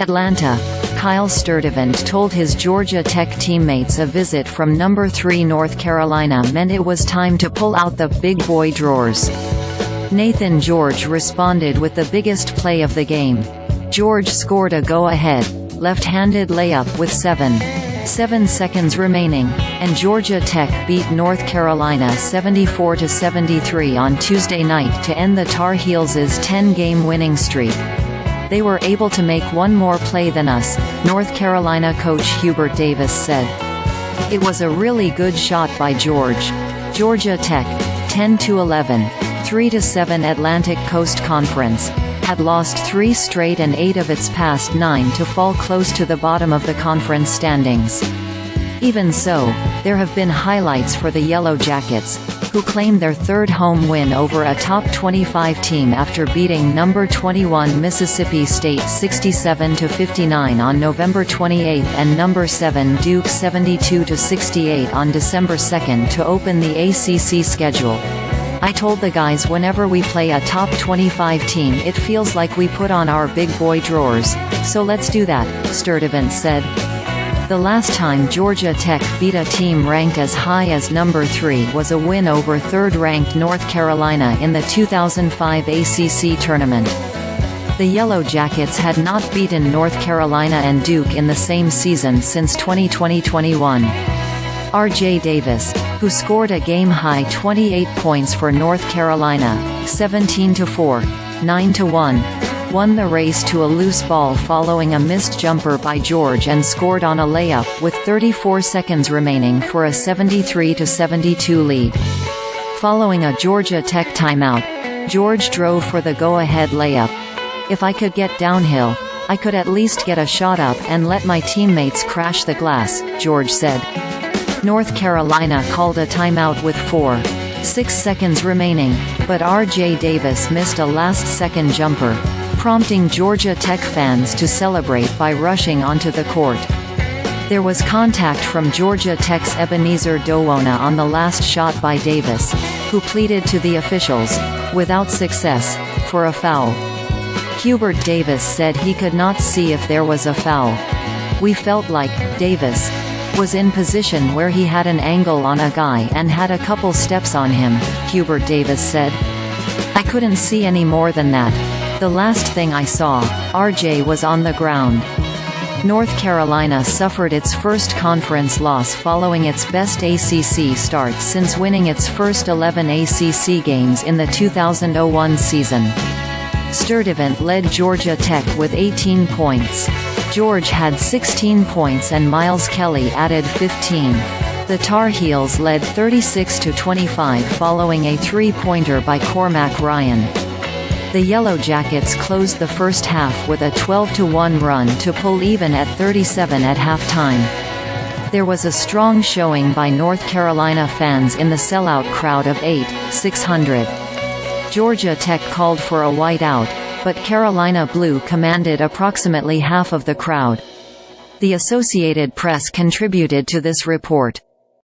Atlanta. Kyle Sturdivant told his Georgia Tech teammates a visit from number 3 North Carolina meant it was time to pull out the big boy drawers. Naithan George responded with the biggest play of the game. George scored a go-ahead, left-handed layup with 7 seconds remaining, and Georgia Tech beat North Carolina 74-73 on Tuesday night to end the Tar Heels' 10-game winning streak. They were able to make one more play than us, North Carolina coach Hubert Davis said. It was a really good shot by George. Georgia Tech, 10-11, 3-7 Atlantic Coast Conference, had lost 3 straight and 8 of its past 9 to fall close to the bottom of the conference standings. Even so, there have been highlights for the Yellow Jackets, who claim their third home win over a top 25 team after beating number 21 Mississippi State 67-59 on November 28 and number 7 Duke 72-68 on December 2 to open the ACC schedule. I told the guys whenever we play a top 25 team it feels like we put on our big boy drawers, so let's do that, Sturdivant said. The last time Georgia Tech beat a team ranked as high as number 3 was a win over third-ranked North Carolina in the 2005 ACC tournament. The Yellow Jackets had not beaten North Carolina and Duke in the same season since 2020-21. R.J. Davis, who scored a game-high 28 points for North Carolina, 17-4, 9-1, won the race to a loose ball following a missed jumper by George and scored on a layup with 34 seconds remaining for a 73-72 lead. Following a Georgia Tech timeout, George drove for the go-ahead layup. If I could get downhill, I could at least get a shot up and let my teammates crash the glass, George said. North Carolina called a timeout with 4.6 seconds remaining, but R.J. Davis missed a last-second jumper, prompting Georgia Tech fans to celebrate by rushing onto the court. There was contact from Georgia Tech's Ebenezer Dowuona on the last shot by Davis, who pleaded to the officials, without success, for a foul. Hubert Davis said he could not see if there was a foul. We felt like Davis was in position where he had an angle on a guy and had a couple steps on him, Hubert Davis said. I couldn't see any more than that. The last thing I saw, RJ was on the ground. North Carolina suffered its first conference loss following its best ACC start since winning its first 11 ACC games in the 2001 season. Sturdivant led Georgia Tech with 18 points. George had 16 points and Miles Kelly added 15. The Tar Heels led 36-25 following a three-pointer by Cormac Ryan. The Yellow Jackets closed the first half with a 12-1 run to pull even at 37 at halftime. There was a strong showing by North Carolina fans in the sellout crowd of 8,600. Georgia Tech called for a whiteout, but Carolina Blue commanded approximately half of the crowd. The Associated Press contributed to this report.